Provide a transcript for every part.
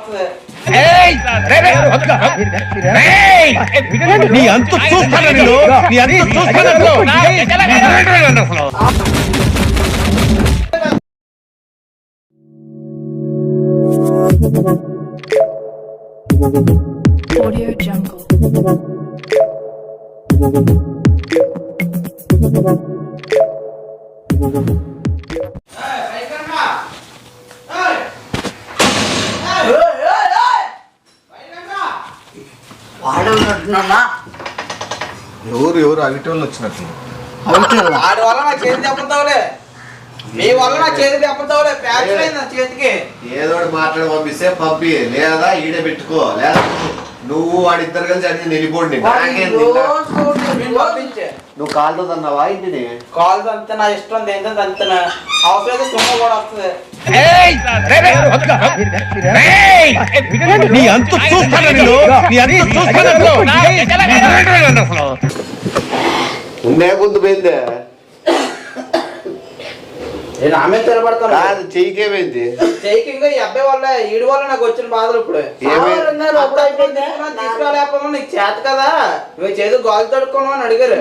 వస్తుంది. Audio Jungle. వాడుకుంటున్నా ఎవరు అవిటోళ్ళు వచ్చినట్టు ఆడి వల్ల నా చేతి దెబ్బతావులే, మీ వల్ల నా చేతి దెబ్బతావులే. ఫ్రాక్చర్ అయింది నా చేతికి. ఏదో మాట్లాడి పంపిస్తే పంపి, లేదా ఈడే పెట్టుకో, లేదా నువ్వు వాడిద్దరు కలిసి అడిగి నిలిపోండి. నువ్వు కాలుతో తన్నావా ఇంటిని? కాల్ అంతే నా ఇష్టం, దేంతో అంతే అవసరం సుమ్మ కూడా వస్తుంది. ఉండే ముందు పోయిందే నేను ఆమె తెలబడతాను. కాదు చెయ్యికేమైంది? చెయ్యికి ఇంకా ఈ అబ్బాయి వల్ల ఈడి వల్ల నాకు వచ్చిన బాధలు ఇప్పుడు తీసుకురాలేకపోయినా నీకు చేత కదా, నువ్వు చేతి గాలి తడుకోను అని అడిగారు.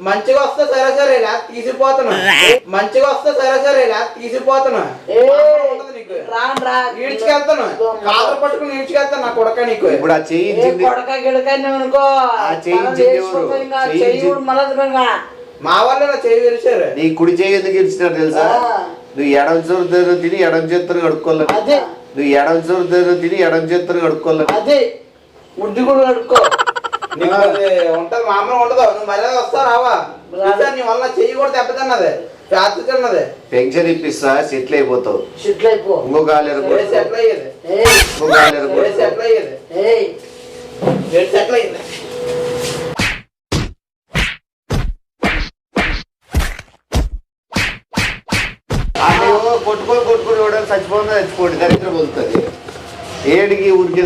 మంచిగా వస్తే సరే సరే లేదా తీసిపోతాను, మంచిగా వస్తే సరే సరే లేదా తీసిపోతాను. ఈడ్చుకెళ్తాను, కాదు పట్టుకుని ఈడ్చుకెళ్తాను నా కొడక. నీకు ఇప్పుడు ఆ చెయ్యి మా వాళ్ళు నా చెయ్యి విరిచారు. నీ కుడి చెయ్యి ఎందుకు ఇచ్చినారు తెలుసా? నువ్వు ఎడం చూరు తిని ఎడం చేతులు కడుక్కోలేదు. నువ్వు ఎడం చూరు తిని ఎడం చేతులు కడుక్కోలేదు. అదే ముడ్డి కూడా కడుక్కో. నీకు ఉంటది, మామూలు ఉండదు. నువ్వు మర్యాద వస్తా రావా? నీ వల్ల చెయ్యి కూడా దెబ్బతిన్నది, రాత్రి తిన్నది. పెన్షన్ ఇప్పిస్తా, సెటిల్ అయిపోతావు. సెటిల్ అయిపో. ఇంకో గాలి సెటిల్ అయ్యేది, సెటిల్ అయ్యేది, సెటిల్ అయ్యేది. కొట్టుకొని ఇవ్వడం చచ్చిపోతుందా చచ్చిపోండి, దరిద్రం వదులుతుంది. ఏడికి ఊరికి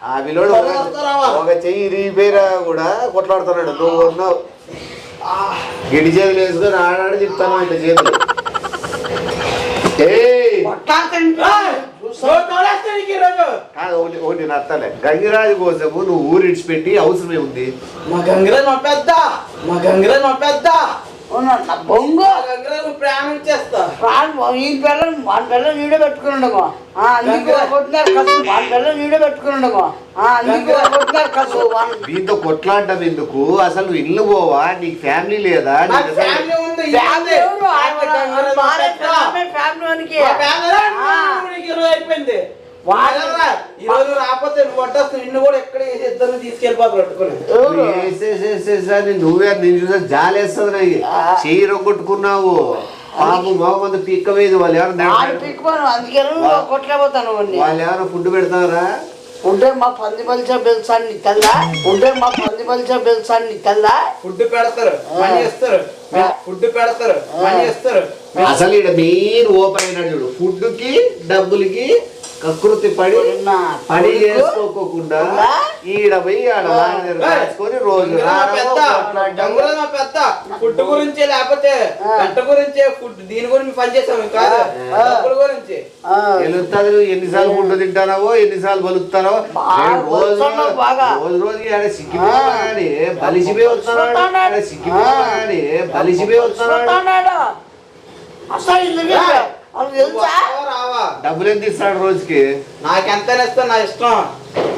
ఆ విలువడు ఒక చెయ్యి ఇరిగిపోయినా కూడా కొట్లాడుతున్నాడు. నువ్వు ఉన్నావు గిడి చేతులు వేసుకొని ఆడాడు చెప్తాను ఇంత చేతులు. కాదు ఒకటి నత్తలే, గంగిరాజు కోసము నువ్వు ఊరు ఇడిచిపెట్టి అవసరమే ఉంది. మా గంగిరాజు మా పెద్ద, మా గంగిరాజు మా పెద్ద బొంగు ప్రాణం చేస్తా. ఈ పిల్లలు వాళ్ళ పిల్లలు నీడే పెట్టుకుని ఉండము, అందుకు కొట్టినారు కసు. వాళ్ళ పిల్లలు నీడే పెట్టుకుని ఉండము, అందుకు కొట్టినారు కసు. దీంతో కొట్లాడటం ఎందుకు? అసలు నువ్వు ఇల్లు పోవా? నీకు ఫ్యామిలీ లేదా? ఫ్యామిలీ ఉంది, అయిపోయింది. ఈ రోజు రాకపోతే నువ్వు కొట్టేస్తావు, నిన్ను కూడా ఎక్కడ ఇద్దరు తీసుకెళ్ళిపోతారు పట్టుకుని. నువ్వే నేను చూసా జాలేస్తుంది. చెయ్యి రొగ్గొట్టుకున్నావు పాపం, బాగుంది పిక్క మీద. వాళ్ళు ఎవరు కొట్టలేకపోతాను. వాళ్ళు ఎవరో ఫుడ్ పెడతారా? ఉంటే మా పంది పలిచా బెల్సాన్ని తెల్లా, ఉంటే మా పంది పలిచా బెల్సాన్ని తెల్లా. ఫుడ్ పెడతారు, మనీ ఇస్తారు. ఫుడ్ పెడతారు, మనీ ఇస్తారు. అసలు ఇక్కడ మెయిన్ ఓపెన్ అయినాడు చూడు, ఫుడ్ కి డబ్బులకి కకృతి పడి పని చేసుకోకుండా ఈడ పోయి ఆడ రాసుకొని రోజు పెద్ద ఫుడ్ గురించి లేకపోతే గంట గురించి దీని గురించి పనిచేస్తాం కాదు, డబ్బుల గురించి. ఎన్నిసార్లు ఫుడ్ తింటానో, ఎన్నిసార్లు బలుగుతానో రోజు రోజుకి ఆడ సిక్కిపోయి బలిసిపోయి వస్తున్నాడు, సిక్కిపోయి బలిసిపోయి వస్తున్నాడు. డబ్బులు ఎంత ఇస్తాడు రోజుకి? నాకెంత ఇస్తా నా ఇష్టం.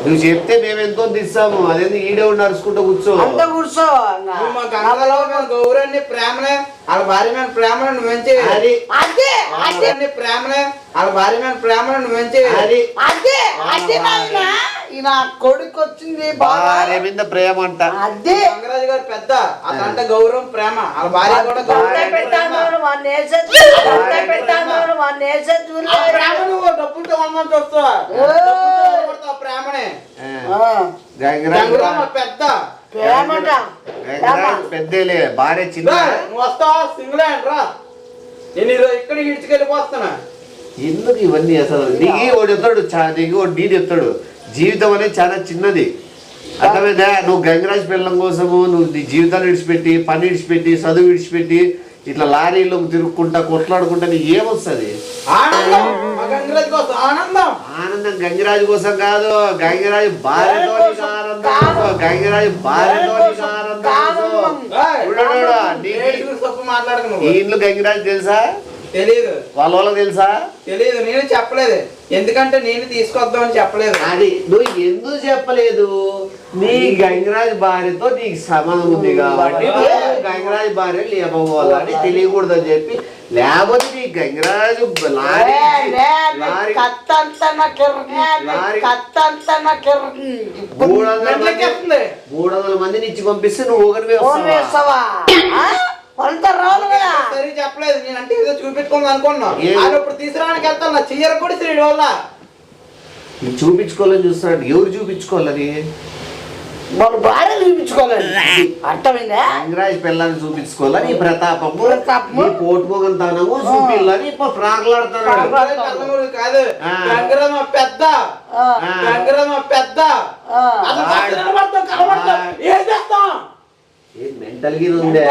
నువ్వు చెప్తే మేము ఎంతో తీస్తాము. అదేంది ఈడే ఉండి అరుచుకుంటూ కూర్చో కూర్చో. మా గంగలో గౌరవాన్ని ప్రేమనే వాళ్ళ భార్య మీద ప్రేమను నువ్వు మంచి ప్రేమనే వాళ్ళ భార్య మీద ప్రేమను నువ్వు మంచి. నా కొడుకు వచ్చింది భార్య మీద ప్రేమ అంట. అదే గంగరాజు గారు పెద్ద, అదంటే గౌరవం ప్రేమ. వాళ్ళ భార్య కూడా డబ్బులతో కొనమని చూస్తావా? ప్రేమనే పెద్ద పెద్దలే, భార్య చిన్న. నువ్వు వస్తావా? సింగిల్ హ్యాండ్ రా, నేను ఈరోజు ఇక్కడ ఇడ్చుకెళ్ళిపోతున్నా. ఎందుకు ఇవన్నీ? అసలు దిగి వాడు చెప్తాడు, దిగి వాడు నీ చెప్తాడు. జీవితం అనేది చాలా చిన్నది, అర్థమైందా? నువ్వు గంగరాజ్ పిల్లం కోసము నువ్వు నీ జీవితాన్ని విడిచిపెట్టి పని విడిచిపెట్టి చదువు విడిచిపెట్టి ఇట్లా లారీలో తిరుక్కుంటా కొట్లాడుకుంటా నీకు ఏమొస్తుంది? ఆనందం మా గంగరాజు కోసం ఆనందం. ఆనందం గంగరాజు కోసం కాదు, గంగరాజు భార్యతో నీకు ఆనందం, గంగరాజు భార్యతో నీకు ఆనందం. తప్పు మాట్లాడకు. ఈ ఇంట్లో గంగరాజు తెలుసా? తెలియదు. వాళ్ళ తెలుసా? తెలియదు. నేను చెప్పలేదు, ఎందుకంటే నేను తీసుకొద్దామని చెప్పలేదు. అది నువ్వు ఎందుకు చెప్పలేదు? నీ గంగరాజ్ భార్యతో నీకు సంబంధం ఉంది కాబట్టి గంగరాజ్ భార్య లేకపోవాలని తెలియకూడదని చెప్పి, లేకపోతే నీ గంగరాజు లారీ 300 మందిని ఇచ్చి పంపిస్తే నువ్వు ఒకరివే వస్తావా? సరే చెప్పలేదు. నేను అంటే ఏదో చూపించుకోవాలి అనుకున్నా. ఇప్పుడు తీసుకురావడానికి వెళ్తాను. నా చెయ్యరు కూడా శ్రీడి వల్ల చూపించుకోవాలని చూస్తున్నాడు. ఎవరు చూపించుకోవాలని? వాళ్ళ భార్య చూపించుకోవాలని. అర్థమైందా? గంగరాజ్ పిల్లని చూపించుకోవాలని నీ ప్రతాపము నీ పోటుమోగం తనము చూపిల్లని ప్రాకులాడుతున్నాడు. కాదు గంగరాజ్ మా పెద్ద, గంగరాజ్ మా పెద్ద. ఏం చేస్తాం? మెంటల్ గా ఉందే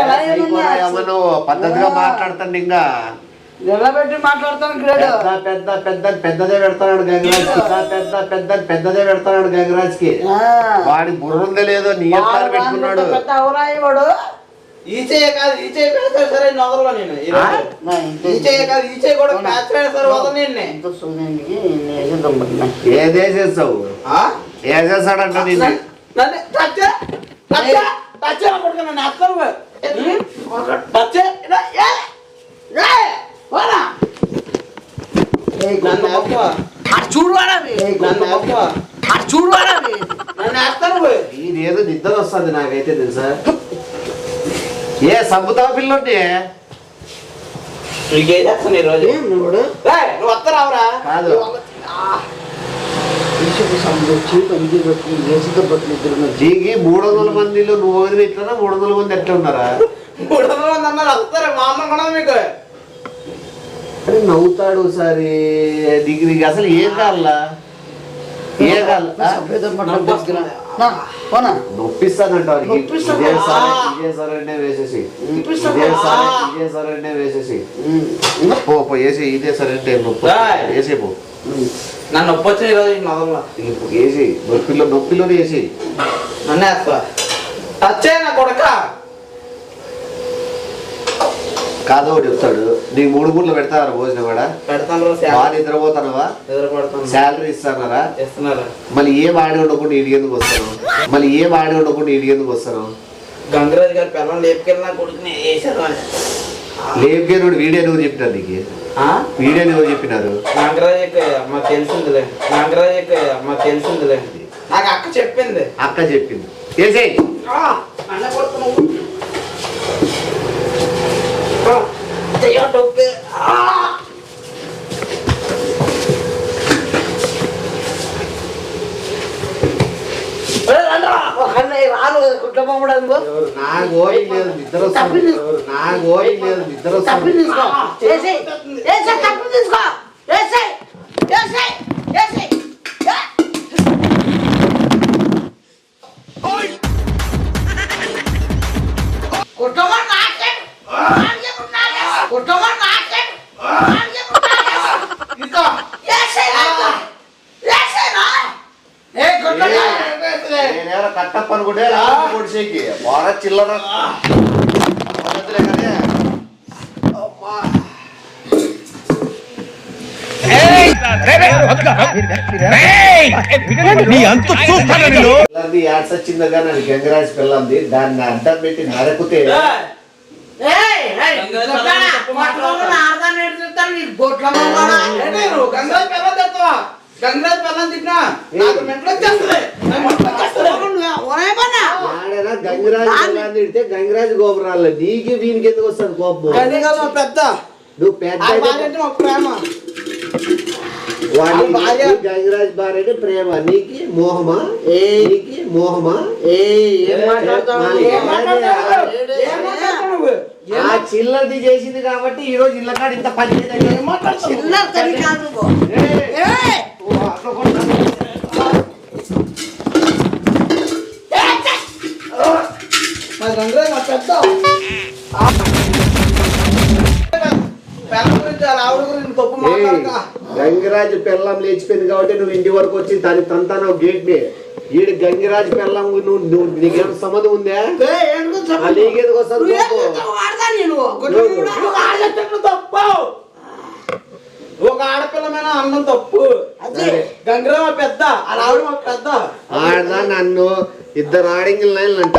ఏమన్నా పద్ధతిగా మాట్లాడుతాడు. ఇంకా నిలబెట్టి మాట్లాడతాను. పెద్ద పెద్ద పెద్దదే పెడతాడు గంగరాజ్ కి. పెద్దదే పెడతాడు గంగరాజ్ కి. వాడి బుర్ర ఉందే లేదో నీ ఎత్తాలు పెట్టుకున్నాడు. వాడు ఈ చెయ్య కాదు, ఈ చెయ్యి పెడతాడు. సరే నొదలో నేను ఈ చెయ్య కాదు, ఈ చెయ్యి కూడా ప్యాచ్ పెడతారు. వదలు నేను ఏదేసేస్తావు? ఏసేస్తాడంట నేను ఇదేదో నిద్ర వస్తుంది నాకైతే తెలుసా. ఏ సంపుతావా పిల్లంటే వస్తారావురా? కాదు జీకి 300 మందిలో నువ్వు వదిలి ఇట్లా 300 మంది ఎట్లా ఉన్నారా? 300 మంది అన్నారు. వస్తారా? మా అమ్మ కూడా మీకు అని నవ్వుతాడు ఒకసారి. నీకు అసలు ఏం కావాలా? ఏం కావాలా? నొప్పిస్తానంట. ఇదే సరే వేసేసి పో వేసి ఇదే సరే వేసే పో. నన్ను నొప్పి వచ్చిన ఈరోజు నొదల వేసి నొప్పిలో వేసి నన్ను వేస్తా. టచ్చే నా కొడక కాదో చెప్తాడు. నీకు 3 పూటలు పెడతారా భోజనం కూడా? పెడతాను. బాగా నిద్రపోతానవా? నిద్రపడతాను. శాలరీ ఇస్తానారా? ఇస్తున్నారా? మళ్ళీ ఏం ఆడి ఉండకుండా ఇంటికెందుకు వస్తాను? గంగరాజు గారి పిల్లలు లేపుకెళ్ళినా కొడుకుని వేసారు అని లేపుకేనోడు వీడియో నువ్వు చెప్పినారు. నీకు వీడియో నువ్వు చెప్పినారు. గంగరాజు మాకు తెలిసిందిలే. మాకు తెలిసిందిలే. నాకు అక్క చెప్పింది. వేసేయ్. అన్న కొడుకు టొప్పి రాను కుటుంబం నాకు ఓపిక లేదు, నిద్ర వస్తుంది. కట్టప్ప అనుకుంటే పొడిసేకి బాగా చిల్లర వచ్చిందా కానీ గంగరాజ్ పిల్లంది. దాన్ని అడ్డం పెట్టి నరకుతే గంగరాజ్ పిల్లని తిట్టినా గంగరాజ్ తిడితే గంగరాజ్ కోపం రాలే. నీకు వీనికి ఎందుకు వస్తుంది కోపం? పెద్ద నువ్వు పెద్ద ప్రేమ గంగరాజ్ భార్య ప్రేమ. నీకి మోహమా? ఆ చిల్లది చేసింది కాబట్టి ఈ రోజు ఇళ్ళ కాడ ఇంత పని పెద్ద పిల్లల గురించి వాళ్ళ ఆవిడ గురించి తప్పు మాట్లాడక. గంగిరాజు పెళ్ళం లేచిపోయింది కాబట్టి నువ్వు ఇంటి వరకు వచ్చి దాని తంతాను గేట్ ని ఈడు గంగిరాజు పెళ్ళం నువ్వు నీకేం సంబంధం ఉందా? నీకేందుకు వస్తుంది? ఒక ఆడపిల్ల తప్పు, ఒక ఆడపిల్ల మీద అన్నం తప్పు. గంగరా మా పెద్ద, వాళ్ళ ఆవిడ మా పెద్ద. ఆడదా నన్ను ఇద్దరు ఆడింగిల్ లైన్లు అంట.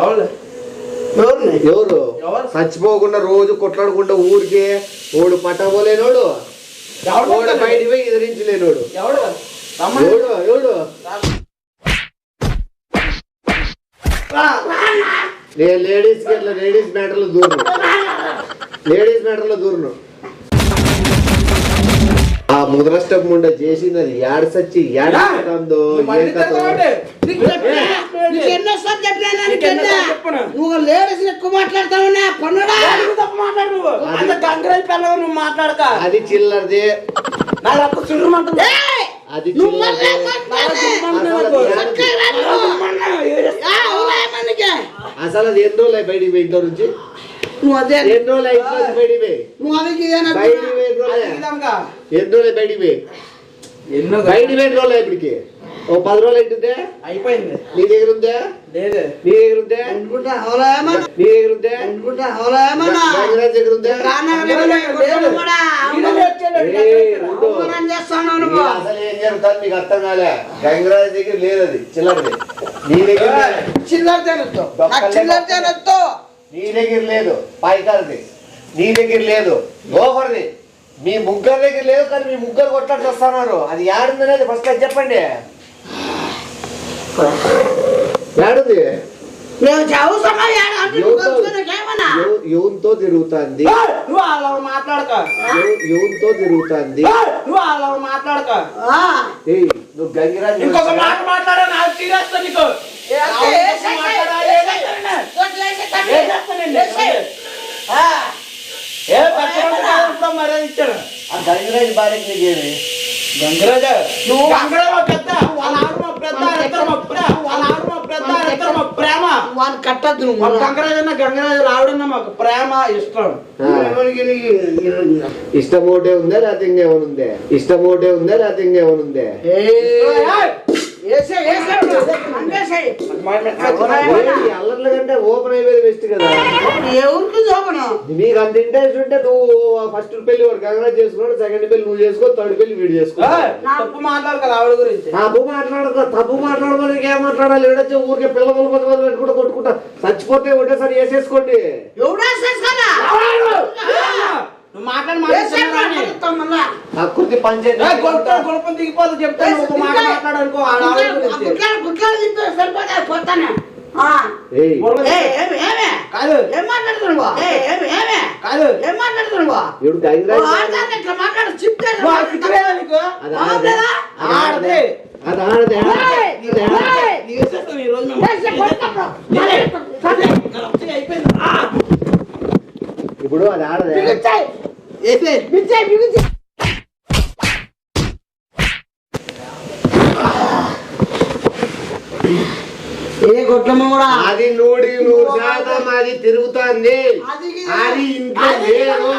ఎవరు ఎవరు చచ్చిపోకుండా రోజు కొట్లాడుకుంటా ఊరికే ఓడు పట్టబోలేనోడు, ఓడు బయటికి పోయి ఎదిరించలేనోడు. ఎవడు ఎవడు ఎవడు నేను లేడీస్ మ్యాటర్లో దూరను. ఆ ముద్రష్టం ముండ చేసినది యాడ సచ్చి యాడ ఉందో ఏం కథ? నువ్వు లేడీస్ ఎక్కువ మాట్లాడతావున్నా పన్నుడా తప్పు మాట్లాడు. నువ్వు అంత గంగరాజు పిల్లగా నువ్వు మాట్లాడక. అది చిల్లరది, నా రక్త చుర్రమంటుంది. అది చిల్లరది. అసలు అది ఎన్ని రోజులు బయటికి పోయి ఇంట్లో నుంచి? నువ్వు అదే ఎన్ని రోజులు ఇంట్లో బయటికి పోయి? నువ్వు అది బయటికి పోయి ఎన్ని రోజులు? ఎన్ని రోజులు బయటికి పోయి? ఎన్నో బయటికి పోయిన రోజులు ఇప్పటికి ఓ 10 రోజులు అవుతుందే. అయిపోయింది. నీ దగ్గర ఉందా? లేదు. నీ దగ్గర ఉందా? నీ దగ్గర ఉందా? గంగరాజు దగ్గర ఉందా? అసలు ఏం జరుగుతుంది మీకు అర్థం కాలే. గంగరాజు దగ్గర లేదు, అది చిల్లరది. నీ దగ్గర నీ దగ్గర లేదు, పాయికారది నీ దగ్గర లేదు, లోపరిది మీ ముగ్గురు దగ్గర లేదు. కానీ మీ ముగ్గురు కొట్లాడి వస్తున్నారు. అది ఏడుందనేది ఫస్ట్ అది చెప్పండి. ఏడుంది? ఎవరితో తిరుగుతుంది? నువ్వు అలా మాట్లాడక. ఎవరితో తిరుగుతుంది? నువ్వు అలా మాట్లాడక. నువ్వు గంగిరాజు ఇంకొక మాట మాట్లాడా నాకు తీరేస్తా నీకు. మర్యాద ఇచ్చాడు ఆ గంగిరాజు భార్యకి నీకేమి? గంగరాజు నువ్వు గంగరాజు పెద్ద, వాళ్ళ ఆవిడ మా పెద్ద, ఇద్దరు మా ప్రేమ. వాళ్ళ ఆవిడ మా పెద్ద, ఇద్దరు మా ప్రేమ. వాళ్ళు కట్టద్దు నువ్వు గంగరాజు అన్న గంగరాజు ఆవిడన్న మాకు ప్రేమ ఇష్టం. ఇష్టం ఒకటే ఉందా లేకపోతే ఇంకేమనుందే? ఇష్టం ఒకటే ఉందా లేకపోతే ఇంకేమనుందే? అల్లర్ల కంటే ఓపెన్ అయిపోయి బెస్ట్ కదా. నీకు అంత ఇంట్రెస్ట్ ఉంటే నువ్వు ఫస్ట్ పెళ్లి వాడు గంగరాజు చేసుకున్నాడు, సెకండ్ పెళ్లి నువ్వు చేసుకో, థర్డ్ పెళ్లి వీడు చేసుకో. తప్పు మాట్లాడు కదా ఆవిడ గురించి. తప్పు మాట్లాడమని ఏం మాట్లాడాలి? ఎవడొచ్చి ఊరికే పిల్లలు పెట్టుకుంటా కొట్టుకుంటా చచ్చిపోతే ఒకటేసారి వేసేసుకోండి. నువ్వు మాట్లాడి పంచాయతీ దిగిపోదు చెప్తాను. ఒక మాట మాట్లాడనుకో కాదు ఏం మాట్లాడుతున్నావా? కాదు ఏం మాట్లాడుతున్నావా? ఇప్పుడు అది ఆడదే. ఏ గొడ్లమ్మ కూడా అది 100% అది తిరుగుతుంది. అది ఇంట్లో లేదు.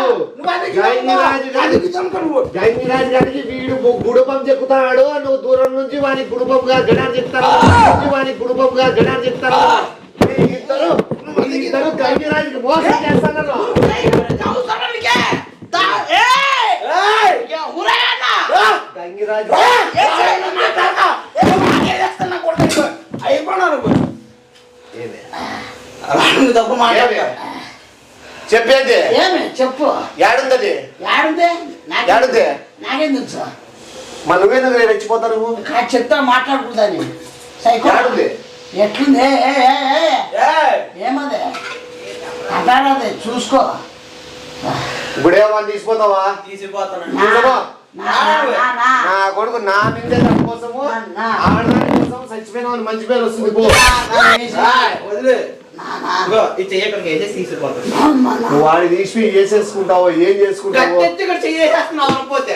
గంగిరాజు గారికి వీడు గుడుపం చెక్కుతాడు. నువ్వు దూరం నుంచి వాని గుడుపంగా గడారు చెప్తారు, వాని గుడుపంగా గడారు చెప్తారు. ఇద్దరు గంగిరాజుకి మోసం చేస్తున్నారు. చెప్పేది చెప్పు. ఏడుంది? నాకేం తెలుసు? మన నువ్వేందుకు రెచ్చిపోతావు? నువ్వు చెప్తా మాట్లాడుకుంటాను. ఏడుంది? ఎట్లుంది? ఏమదే అదే చూసుకో. ఇప్పుడేమని తీసిపోతావా? తీసిపోతాను. నా కొడుకు నా మీదే తన కోసము ఆడదాని కోసం చచ్చిపోయిన వాళ్ళు మంచి పేరు వస్తుంది. వదిలే తీసిపోతాను. నువ్వు వాడి తీసి వేసేసుకుంటావో ఏం చేసుకుంటావో? పోతే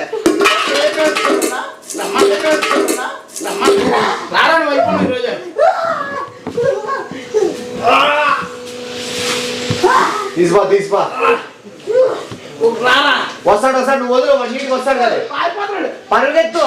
తీసుకో తీసుకో వస్తాడు నువ్వు వదిలే 1 ఇంటికి వస్తాడు కదా పరుగెత్తు